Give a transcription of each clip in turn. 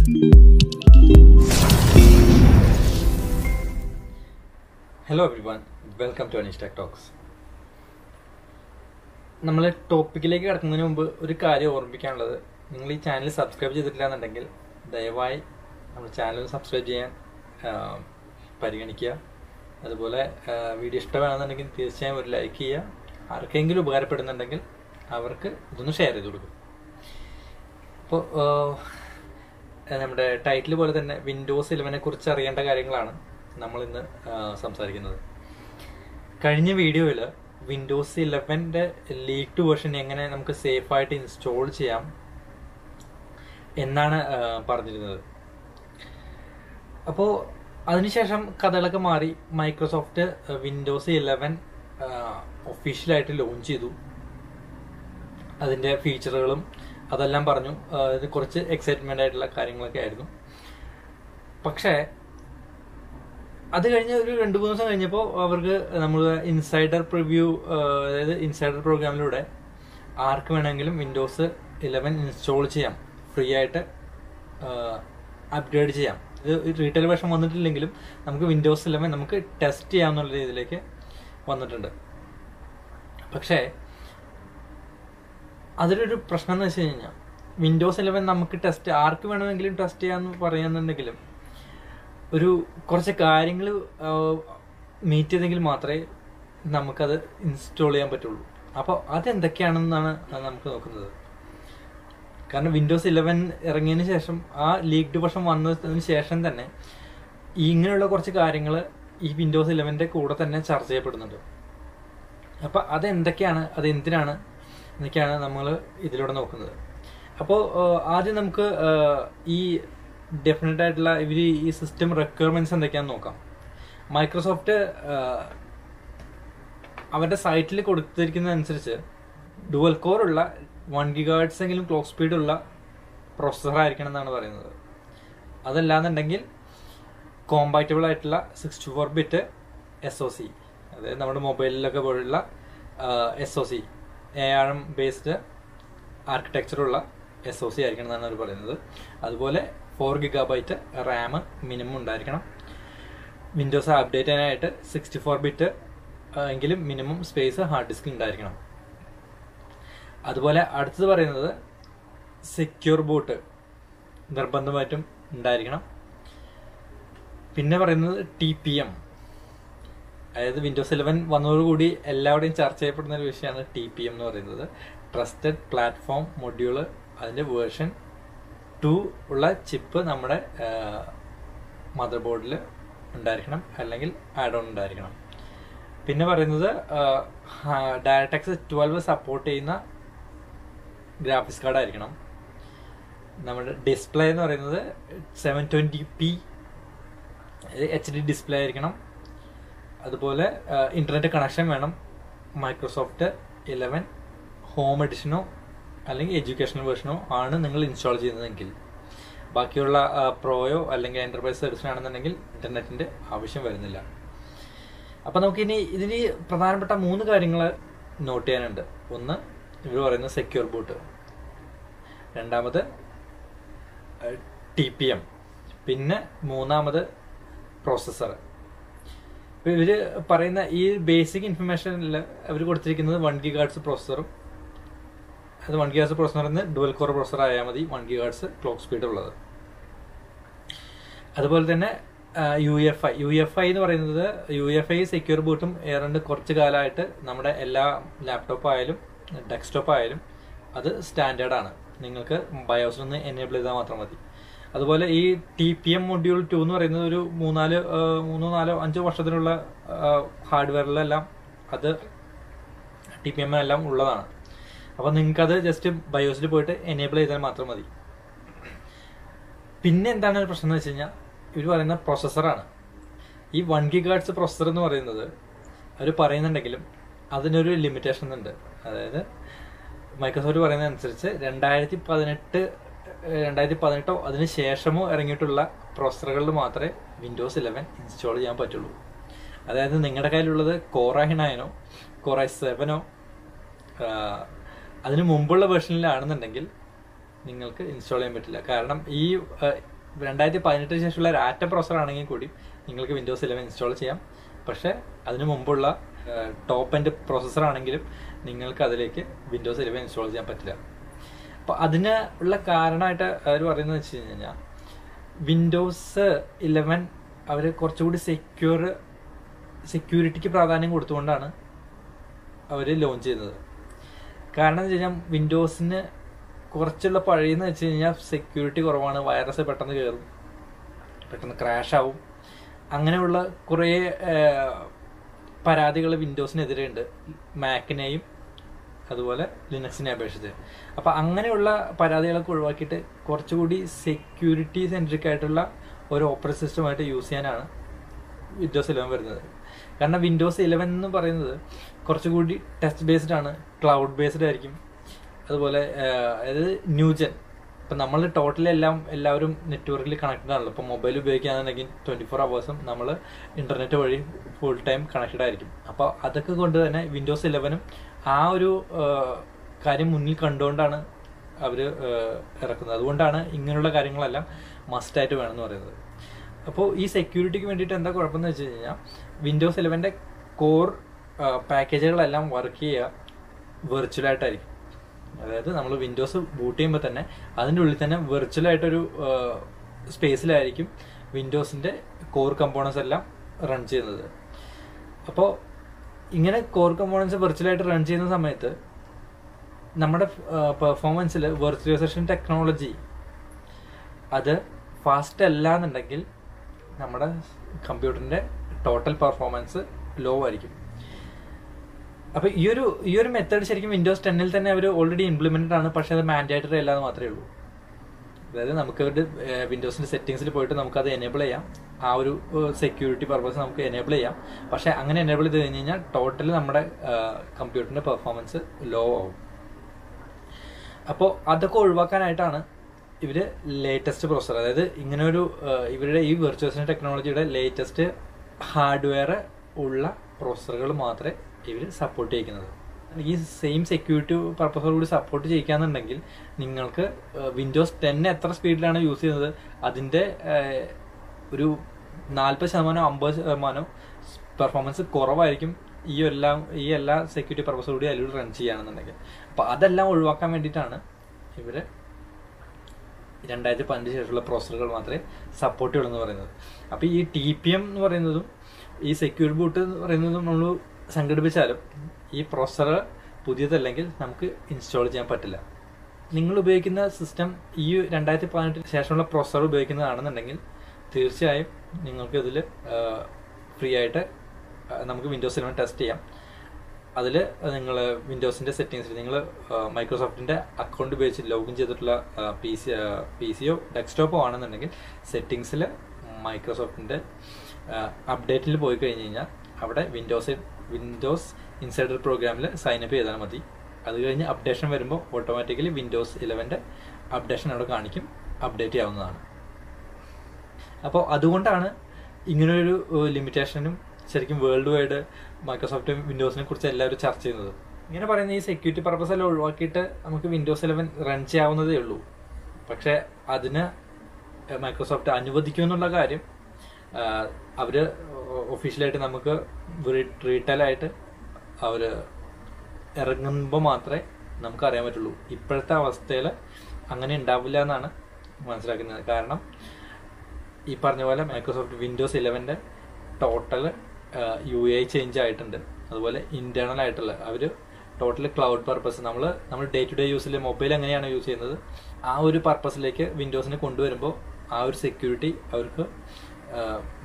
Hello everyone, welcome to Aneesh Tech Talks. നമ്മൾ ടോപ്പിക്കിലേക്ക് കടക്കുന്നതിന് മുമ്പ് ഒരു കാര്യം ഓർമ്മിപ്പിക്കാനുള്ളത്, നിങ്ങൾ ഈ ചാനൽ സബ്സ്ക്രൈബ് ചെയ്തിട്ടില്ല എന്നുണ്ടെങ്കിൽ ദയവായി നമ്മുടെ ചാനൽ സബ്സ്ക്രൈബ് ചെയ്യാൻ പരിഗണിക്കുക. അതുപോലെ വീഡിയോ ഇഷ്ടമാണെന്നുണ്ടെങ്കിൽ തീർച്ചയായും ഒരു ലൈക്ക് ചെയ്യുക. ആർക്കെങ്കിലും ഉപകാരപ്പെടുന്നുണ്ടെങ്കിൽ അവർക്ക് ഇതൊന്ന് ഷെയർ ചെയ്ത് കൊടുക്കും. അപ്പോൾ നമ്മുടെ ടൈറ്റിൽ പോലെ തന്നെ വിൻഡോസ് 11 കുറിച്ച് അറിയേണ്ട കാര്യങ്ങളാണ് നമ്മൾ ഇന്ന് സംസാരിക്കുന്നത്. കഴിഞ്ഞ വീഡിയോയിൽ വിൻഡോസ് 11 ലീക്ഡ് വേർഷൻ എങ്ങനെ നമുക്ക് സേഫായിട്ട് ഇൻസ്റ്റോൾ ചെയ്യാം എന്നാണ് പറഞ്ഞിരുന്നത്. അപ്പോൾ അതിനുശേഷം കഥകളൊക്കെ മാറി മൈക്രോസോഫ്റ്റ് വിൻഡോസ് 11 ഒഫീഷ്യലായിട്ട് ലോഞ്ച് ചെയ്തു. അതിൻ്റെ ഫീച്ചറുകളും അതെല്ലാം പറഞ്ഞു. ഇത് കുറച്ച് എക്സൈറ്റ്മെൻ്റ് ആയിട്ടുള്ള കാര്യങ്ങളൊക്കെ ആയിരുന്നു. പക്ഷേ അത് കഴിഞ്ഞ് ഒരു 2-3 ദിവസം കഴിഞ്ഞപ്പോൾ അവർക്ക് നമ്മൾ ഇൻസൈഡർ പ്രിവ്യൂ, അതായത് ഇൻസൈഡർ പ്രോഗ്രാമിലൂടെ ആർക്ക് വേണമെങ്കിലും വിൻഡോസ് 11 ഇൻസ്റ്റോൾ ചെയ്യാം, ഫ്രീ ആയിട്ട് അപ്ഗ്രേഡ് ചെയ്യാം. ഇത് റീറ്റെയിൽ വേർഷൻ വന്നിട്ടില്ലെങ്കിലും നമുക്ക് വിൻഡോസ് 11 നമുക്ക് ടെസ്റ്റ് ചെയ്യാമെന്നുള്ള രീതിയിലേക്ക് വന്നിട്ടുണ്ട്. പക്ഷേ അതിലൊരു പ്രശ്നം എന്ന് വെച്ച് കഴിഞ്ഞാൽ വിൻഡോസ് 11 നമുക്ക് ടെസ്റ്റ് ആർക്ക് വേണമെങ്കിലും ടെസ്റ്റ് ചെയ്യാമെന്ന് പറയുന്നുണ്ടെങ്കിലും ഒരു കുറച്ച് കാര്യങ്ങൾ മീറ്റ് ചെയ്തെങ്കിൽ മാത്രമേ നമുക്കത് ഇൻസ്റ്റോൾ ചെയ്യാൻ പറ്റുള്ളൂ. അപ്പോൾ അതെന്തൊക്കെയാണെന്നാണ് നമുക്ക് നോക്കുന്നത്. കാരണം വിൻഡോസ് 11 ഇറങ്ങിയതിന് ശേഷം, ആ ലീക്ഡ് വർഷം വന്നതിന് ശേഷം തന്നെ ഇങ്ങനെയുള്ള കുറച്ച് കാര്യങ്ങൾ ഈ വിൻഡോസ് 11 കൂടെ തന്നെ ചർച്ച ചെയ്യപ്പെടുന്നുണ്ട്. അപ്പോൾ അതെന്തൊക്കെയാണ്, അത് എന്തിനാണ് എന്നൊക്കെയാണ് നമ്മൾ ഇതിലൂടെ നോക്കുന്നത്. അപ്പോൾ ആദ്യം നമുക്ക് ഈ ഡെഫിനറ്റ് ആയിട്ടുള്ള ഈ സിസ്റ്റം റിക്വയർമെന്റ്സ് എന്തൊക്കെയാണെന്ന് നോക്കാം. മൈക്രോസോഫ്റ്റ് അവരുടെ സൈറ്റിൽ കൊടുത്തിരിക്കുന്നതനുസരിച്ച് ഡുവൽ കോർ ഉള്ള 1 GHz എങ്കിലും ക്ലോക്ക് സ്പീഡുള്ള പ്രോസസ്സർ ആയിരിക്കണം എന്നാണ് പറയുന്നത്. അതല്ലാന്നുണ്ടെങ്കിൽ കോമ്പാറ്റബിൾ ആയിട്ടുള്ള 64-bit SoC, അതായത് നമ്മുടെ മൊബൈലിലൊക്കെ പോലുള്ള SoC, ARM ബേസ്ഡ് ആർക്കിടെക്ചറുള്ള SoC ആയിരിക്കണം എന്നാണ് അവർ പറയുന്നത്. അതുപോലെ 4 GB RAM മിനിമം ഉണ്ടായിരിക്കണം. വിൻഡോസ് അപ്ഡേറ്റ് ചെയ്യാനായിട്ട് 64-bit എങ്കിലും മിനിമം സ്പേസ് ഹാർഡ് ഡിസ്കിൽ ഉണ്ടായിരിക്കണം. അതുപോലെ അടുത്തത് പറയുന്നത് സെക്യൂർ ബൂട്ട് നിർബന്ധമായിട്ടും ഉണ്ടായിരിക്കണം. പിന്നെ പറയുന്നത് TPM, അതായത് വിൻഡോസ് 11 വന്നതോടുകൂടി എല്ലാവരുടെയും ചർച്ച ചെയ്യപ്പെടുന്ന ഒരു വിഷയമാണ് TPM എന്ന് പറയുന്നത്. ട്രസ്റ്റഡ് പ്ലാറ്റ്ഫോം മൊഡ്യൂള്, അതിൻ്റെ വേർഷൻ 2 ഉള്ള ചിപ്പ് നമ്മുടെ മദർ ബോർഡിൽ ഉണ്ടായിരിക്കണം, അല്ലെങ്കിൽ ആഡ് ഓൺ ഉണ്ടായിരിക്കണം. പിന്നെ പറയുന്നത് DirectX 12 സപ്പോർട്ട് ചെയ്യുന്ന ഗ്രാഫിക്സ് കാർഡ് ആയിരിക്കണം. നമ്മുടെ ഡിസ്പ്ലേ എന്ന് പറയുന്നത് 720p HD ഡിസ്പ്ലേ ആയിരിക്കണം. അതുപോലെ ഇന്റർനെറ്റ് കണക്ഷൻ വേണം. മൈക്രോസോഫ്റ്റ് 11 ഹോം എഡിഷനോ അല്ലെങ്കിൽ എഡ്യൂക്കേഷണൽ വേർഷനോ ആണ് നിങ്ങൾ ഇൻസ്റ്റാൾ ചെയ്യുന്നതെങ്കിൽ. ബാക്കിയുള്ള പ്രോയോ അല്ലെങ്കിൽ എന്റർപ്രൈസ് എഡിഷൻ ആണെന്നുണ്ടെങ്കിൽ ഇന്റർനെറ്റിന്റെ ആവശ്യം വരുന്നില്ല. അപ്പം നമുക്കിനി ഇതിന് പ്രധാനപ്പെട്ട 3 കാര്യങ്ങൾ നോട്ട് ചെയ്യാനുണ്ട്. ഒന്ന്, ഇവർ പറയുന്ന സെക്യൂർ ബൂട്ട്. രണ്ടാമത് TPM. പിന്നെ മൂന്നാമത് പ്രോസസ്സർ. ഇപ്പം ഇവർ പറയുന്ന ഈ ബേസിക് ഇൻഫർമേഷനിൽ അവർ കൊടുത്തിരിക്കുന്നത് 1 GHz പ്രോസസ്സറും, അത് 1 GHz പ്രോസസ്സറിന് ഡുവൽ കോർ പ്രോസസ്സർ ആയാൽ മതി, 1 GHz ക്ലോക്ക് സ്പീഡ് ഉള്ളത്. അതുപോലെ തന്നെ UEFI എന്ന് പറയുന്നത്, UEFI സെക്യൂർ ബൂട്ടും ഏതാണ്ട് കുറച്ച് കാലമായിട്ട് നമ്മുടെ എല്ലാ ലാപ്ടോപ്പ് ആയാലും ഡെസ്ക്ടോപ്പ് ആയാലും അത് സ്റ്റാൻഡേർഡാണ്. നിങ്ങൾക്ക് ബയോസിലൊന്ന് എനേബിൾ ചെയ്താൽ മാത്രം മതി. അതുപോലെ ഈ TPM മൊഡ്യൂൾ 2 എന്ന് പറയുന്നത് ഒരു 3-4-5 വർഷത്തിനുള്ള ഹാർഡ്വെയറിലെല്ലാം അത് TPM എല്ലാം ഉള്ളതാണ്. അപ്പോൾ നിങ്ങൾക്കത് ജസ്റ്റ് ബയോസിൽ പോയിട്ട് എനേബിൾ ചെയ്താൽ മാത്രം മതി. പിന്നെ എന്താണ് ഒരു പ്രശ്നം എന്ന് വെച്ച് കഴിഞ്ഞാൽ, ഇവർ പറയുന്ന പ്രോസസ്സറാണ്. ഈ 1 GHz പ്രോസസ്സർ എന്ന് പറയുന്നത് അവർ പറയുന്നുണ്ടെങ്കിലും അതിനൊരു ലിമിറ്റേഷൻ ഉണ്ട്. അതായത് മൈക്രോസോഫ്റ്റ് പറയുന്നതനുസരിച്ച് 2018 അതിന് ശേഷമോ ഇറങ്ങിയിട്ടുള്ള പ്രോസസ്സറുകളിൽ മാത്രമേ വിൻഡോസ് 11 ഇൻസ്റ്റാൾ ചെയ്യാൻ പറ്റുള്ളൂ. അതായത് നിങ്ങളുടെ കയ്യിലുള്ളത് Core i9 Core i7 അതിന് മുമ്പുള്ള വേർഷനിലാണെന്നുണ്ടെങ്കിൽ നിങ്ങൾക്ക് ഇൻസ്റ്റാൾ ചെയ്യാൻ പറ്റില്ല. കാരണം ഈ 2018 ശേഷമുള്ള ഒരു ആറ്റം പ്രോസസർ ആണെങ്കിൽ കൂടി നിങ്ങൾക്ക് വിൻഡോസ് 11 ഇൻസ്റ്റാൾ ചെയ്യാം. പക്ഷേ അതിനു മുമ്പുള്ള ടോപ്പ് എൻഡ് പ്രോസസ്സർ ആണെങ്കിലും നിങ്ങൾക്ക് അതിലേക്ക് വിൻഡോസ് 11 ഇൻസ്റ്റാൾ ചെയ്യാൻ പറ്റില്ല. അപ്പോൾ അതിന് ഉള്ള കാരണമായിട്ട് അവർ പറയുന്നത് വെച്ച് കഴിഞ്ഞാൽ വിൻഡോസ് 11 അവർ കുറച്ചുകൂടി സെക്യൂരിറ്റിക്ക് പ്രാധാന്യം കൊടുത്തുകൊണ്ടാണ് അവർ ലോഞ്ച് ചെയ്യുന്നത്. കാരണം എന്ന് വെച്ച് കഴിഞ്ഞാൽ വിൻഡോസിന് കുറച്ചുള്ള പഴയെന്ന് വെച്ച് കഴിഞ്ഞാൽ സെക്യൂരിറ്റി കുറവാണ്, വൈറസ് പെട്ടെന്ന് കയറും, പെട്ടെന്ന് ക്രാഷ് ആവും, അങ്ങനെയുള്ള കുറേ പരാതികൾ വിൻഡോസിനെതിരെ ഉണ്ട്, മാക്കിനെയും അതുപോലെ ലിനക്സിനെ അപേക്ഷിച്ച്. അപ്പം അങ്ങനെയുള്ള പരാതികളൊക്കെ ഒഴിവാക്കിയിട്ട് കുറച്ചുകൂടി സെക്യൂരിറ്റി സെൻട്രിക് ആയിട്ടുള്ള ഒരു ഓപ്പറേറ്റിംഗ് സിസ്റ്റമായിട്ട് യൂസ് ചെയ്യാനാണ് വിൻഡോസ് 11 വരുന്നത്. കാരണം വിൻഡോസ് 11 എന്ന് പറയുന്നത് കുറച്ചുകൂടി ടെസ്റ്റ് ബേസ്ഡ് ആണ്, ക്ലൗഡ് ബേസ്ഡ് ആയിരിക്കും. അതുപോലെ അതായത് ന്യൂജൻ, ഇപ്പം നമ്മൾ ടോട്ടലി എല്ലാവരും നെറ്റ്വർക്കിൽ കണക്റ്റഡ് ആണല്ലോ. ഇപ്പം മൊബൈൽ ഉപയോഗിക്കുകയാണെന്നുണ്ടെങ്കിൽ 24 hours നമ്മൾ ഇൻ്റർനെറ്റ് വഴി ഫുൾ ടൈം കണക്റ്റഡ് ആയിരിക്കും. അപ്പോൾ അതൊക്കെ കൊണ്ട് തന്നെ വിൻഡോസ് 11 ആ ഒരു കാര്യം മുന്നിൽ കണ്ടുകൊണ്ടാണ് അവർ ഇറക്കുന്നത്. അതുകൊണ്ടാണ് ഇങ്ങനെയുള്ള കാര്യങ്ങളെല്ലാം മസ്റ്റായിട്ട് വേണമെന്ന് പറയുന്നത്. അപ്പോൾ ഈ സെക്യൂരിറ്റിക്ക് വേണ്ടിയിട്ട് എന്താ കുഴപ്പമെന്ന് വെച്ച് കഴിഞ്ഞാൽ വിൻഡോസ് 11 കോർ പാക്കേജുകളെല്ലാം വർക്ക് ചെയ്യുക വെർച്വലായിട്ടായിരിക്കും. അതായത് നമ്മൾ വിൻഡോസ് ബൂട്ട് ചെയ്യുമ്പോൾ തന്നെ അതിൻ്റെ ഉള്ളിൽ തന്നെ വെർച്വലായിട്ടൊരു സ്പേസിലായിരിക്കും വിൻഡോസിൻ്റെ കോർ കമ്പോണൻസ് എല്ലാം റൺ ചെയ്യുന്നത്. അപ്പോൾ ഇങ്ങനെ കോർ കമ്പോണൻസ് വെർച്വലായിട്ട് റൺ ചെയ്യുന്ന സമയത്ത് നമ്മുടെ പെർഫോമൻസിൽ വെർച്വലൈസേഷൻ ടെക്നോളജി അത് ഫാസ്റ്റ് അല്ല എന്നുണ്ടെങ്കിൽ നമ്മുടെ കമ്പ്യൂട്ടറിൻ്റെ ടോട്ടൽ പെർഫോമൻസ് ലോ ആയിരിക്കും. അപ്പോൾ ഈ ഒരു മെത്തേഡ് ശരിക്കും വിൻഡോസ് 10 തന്നെ അവർ ഓൾറെഡി ഇംപ്ലിമെന്റഡ് ആണ്. പക്ഷേ അത് മാൻഡേറ്ററി അല്ലാതെ മാത്രമേ ഉള്ളൂ. അതായത് നമുക്ക് വിൻഡോസിന്റെ സെറ്റിംഗ്സിൽ പോയിട്ട് നമുക്കത് എനേബിൾ ചെയ്യാം, ആ ഒരു സെക്യൂരിറ്റി പർപ്പസ് നമുക്ക് എനേബിൾ ചെയ്യാം. പക്ഷേ അങ്ങനെ എനേബിൾ ചെയ്ത് കഴിഞ്ഞ് കഴിഞ്ഞാൽ ടോട്ടലി നമ്മുടെ കമ്പ്യൂട്ടറിന്റെ പെർഫോമൻസ് ലോ ആവും. അപ്പോൾ അതൊക്കെ ഒഴിവാക്കാനായിട്ടാണ് ഇവർ ലേറ്റസ്റ്റ് പ്രോസസർ, അതായത് ഇങ്ങനൊരു ഇവരുടെ ഈ വെർച്വലൈസേഷൻ ടെക്നോളജിയുടെ ലേറ്റസ്റ്റ് ഹാർഡ്വെയർ ഉള്ള പ്രോസസറുകൾ മാത്രമേ ഇവർ സപ്പോർട്ട് ചെയ്യിക്കുന്നത്. ഈ സെയിം സെക്യൂരിറ്റി പർപ്പസോടുകൂടി സപ്പോർട്ട് ചെയ്യിക്കാന്നുണ്ടെങ്കിൽ നിങ്ങൾക്ക് വിൻഡോസ് 10 എത്ര സ്പീഡിലാണ് യൂസ് ചെയ്യുന്നത് അതിൻ്റെ ഒരു 40% 50% പെർഫോമൻസ് കുറവായിരിക്കും ഈ എല്ലാ സെക്യൂരിറ്റി പർപ്പസോടുകൂടി അതിലൂടെ റൺ ചെയ്യുകയാണെന്നുണ്ടെങ്കിൽ. അപ്പോൾ അതെല്ലാം ഒഴിവാക്കാൻ വേണ്ടിയിട്ടാണ് ഇവർ 2015 ശേഷമുള്ള പ്രോസസറുകൾ മാത്രമേ സപ്പോർട്ട് ചെയ്യുള്ളൂ എന്ന് പറയുന്നത്. അപ്പോൾ ഈ TPM എന്ന് പറയുന്നതും ഈ സെക്യൂർ ബൂട്ട് എന്ന് പറയുന്നതും നമ്മൾ സംഘടിപ്പിച്ചാലും ഈ പ്രോസസർ പുതിയതല്ലെങ്കിൽ നമുക്ക് ഇൻസ്റ്റാൾ ചെയ്യാൻ പറ്റില്ല. നിങ്ങൾ ഉപയോഗിക്കുന്ന സിസ്റ്റം ഈ 2018 ശേഷമുള്ള പ്രോസസർ ഉപയോഗിക്കുന്നതാണെന്നുണ്ടെങ്കിൽ തീർച്ചയായും നിങ്ങൾക്ക് ഇതിൽ ഫ്രീ ആയിട്ട് നമുക്ക് വിൻഡോസ് 11 ടെസ്റ്റ് ചെയ്യാം. അതിൽ നിങ്ങൾ വിൻഡോസിൻ്റെ സെറ്റിങ്സിൽ നിങ്ങൾ മൈക്രോസോഫ്റ്റിൻ്റെ അക്കൗണ്ട് ഉപയോഗിച്ച് ലോഗിൻ ചെയ്തിട്ടുള്ള PC യോ ഡെസ്ക്ടോപ്പോ ആണെന്നുണ്ടെങ്കിൽ സെറ്റിങ്സിൽ മൈക്രോസോഫ്റ്റിൻ്റെ അപ്ഡേറ്റിൽ പോയി കഴിഞ്ഞ് കഴിഞ്ഞാൽ അവിടെ വിൻഡോസ് ഇൻസൈഡർ പ്രോഗ്രാമിൽ സൈനപ്പ് ചെയ്താൽ മതി. അത് കഴിഞ്ഞ് അപ്ഡേഷൻ വരുമ്പോൾ ഓട്ടോമാറ്റിക്കലി വിൻഡോസ് 11 അപ്ഡേഷൻ അവിടെ കാണിക്കും, അപ്ഡേറ്റ് ചെയ്യാവുന്നതാണ്. അപ്പോൾ അതുകൊണ്ടാണ് ഇങ്ങനൊരു ലിമിറ്റേഷനും ശരിക്കും വേൾഡ് വൈഡ് മൈക്രോസോഫ്റ്റ് വിൻഡോസിനെ കുറിച്ച് എല്ലാവരും ചർച്ച ചെയ്യുന്നത്. ഇങ്ങനെ പറയുന്ന ഈ സെക്യൂരിറ്റി പർപ്പസ് എല്ലാം ഒഴിവാക്കിയിട്ട് നമുക്ക് വിൻഡോസ് 11 റൺ ചെയ്യാവുന്നതേ ഉള്ളൂ. പക്ഷേ അതിന് മൈക്രോസോഫ്റ്റ് അനുവദിക്കുമെന്നുള്ള കാര്യം അവർ ഒഫീഷ്യലായിട്ട് നമുക്ക് റീറ്റെയിലായിട്ട് അവർ ഇറങ്ങുമ്പോൾ മാത്രമേ നമുക്ക് അറിയാൻ പറ്റുള്ളൂ. ഇപ്പോഴത്തെ അവസ്ഥയിൽ അങ്ങനെ ഉണ്ടാവില്ല എന്നാണ് മനസ്സിലാക്കുന്നത്. കാരണം ഈ പറഞ്ഞ പോലെ Microsoft Windows 11 total UI change ആയിട്ടുണ്ട്. അതുപോലെ ഇന്റേണൽ ആയിട്ടുള്ള അവർ ടോട്ടൽ ക്ലൗഡ് പർപ്പസ് നമ്മൾ ഡേ ടു ഡേ യൂസിൽ മൊബൈൽ എങ്ങനെയാണ് യൂസ് ചെയ്യുന്നത് ആ ഒരു പർപ്പസിലേക്ക് വിൻഡോസിനെ കൊണ്ടുവരുമ്പോൾ ആ ഒരു സെക്യൂരിറ്റി അവർക്ക്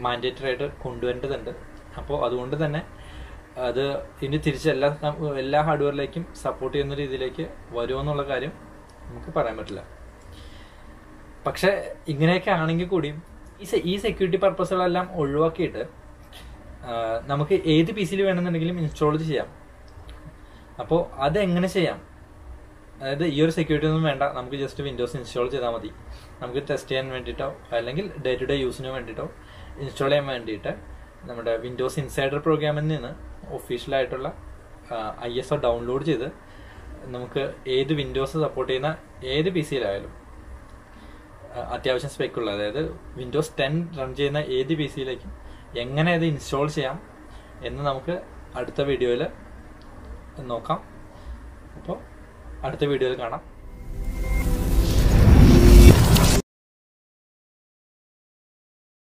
മാൻഡേറ്ററി ആയിട്ട് കൊണ്ടുവരേണ്ടതുണ്ട്. അപ്പോൾ അതുകൊണ്ട് തന്നെ അത് ഇനി തിരിച്ച് എല്ലാ ഹാർഡ്വെയറിലേക്കും സപ്പോർട്ട് ചെയ്യുന്ന രീതിയിലേക്ക് വരുമെന്നുള്ള കാര്യം നമുക്ക് പറയാൻ പറ്റില്ല. പക്ഷെ ഇങ്ങനെയൊക്കെ ആണെങ്കിൽ കൂടിയും ഈ സെക്യൂരിറ്റി പർപ്പസുകളെല്ലാം ഒഴിവാക്കിയിട്ട് നമുക്ക് ഏത് PC-യിൽ വേണമെന്നുണ്ടെങ്കിലും ഇൻസ്റ്റാൾ ചെയ്യാം. അപ്പോൾ അതെങ്ങനെ ചെയ്യാം? അതായത് ഈ ഒരു സെക്യൂരിറ്റി ഒന്നും വേണ്ട, നമുക്ക് ജസ്റ്റ് വിൻഡോസ് ഇൻസ്റ്റാൾ ചെയ്താൽ മതി. നമുക്ക് ടെസ്റ്റ് ചെയ്യാൻ വേണ്ടിയിട്ടോ അല്ലെങ്കിൽ ഡേ ടു ഡേ യൂസിന് വേണ്ടിയിട്ടോ ഇൻസ്റ്റാൾ ചെയ്യാൻ വേണ്ടിയിട്ട് നമ്മുടെ വിൻഡോസ് ഇൻസൈഡർ പ്രോഗ്രാമിൽ നിന്ന് ഒഫീഷ്യലായിട്ടുള്ള ISO ഡൗൺലോഡ് ചെയ്ത് നമുക്ക് ഏത് വിൻഡോസ് സപ്പോർട്ട് ചെയ്യുന്ന ഏത് PC-യിലായാലും അത്യാവശ്യം സ്പെക്കുള്ള, അതായത് വിൻഡോസ് 10 റൺ ചെയ്യുന്ന ഏത് പി സിയിലേക്കും എങ്ങനെ അത് ഇൻസ്റ്റാൾ ചെയ്യാം എന്ന് നമുക്ക് അടുത്ത വീഡിയോയിൽ നോക്കാം. അപ്പോൾ അടുത്ത വീഡിയോയിൽ കാണാം.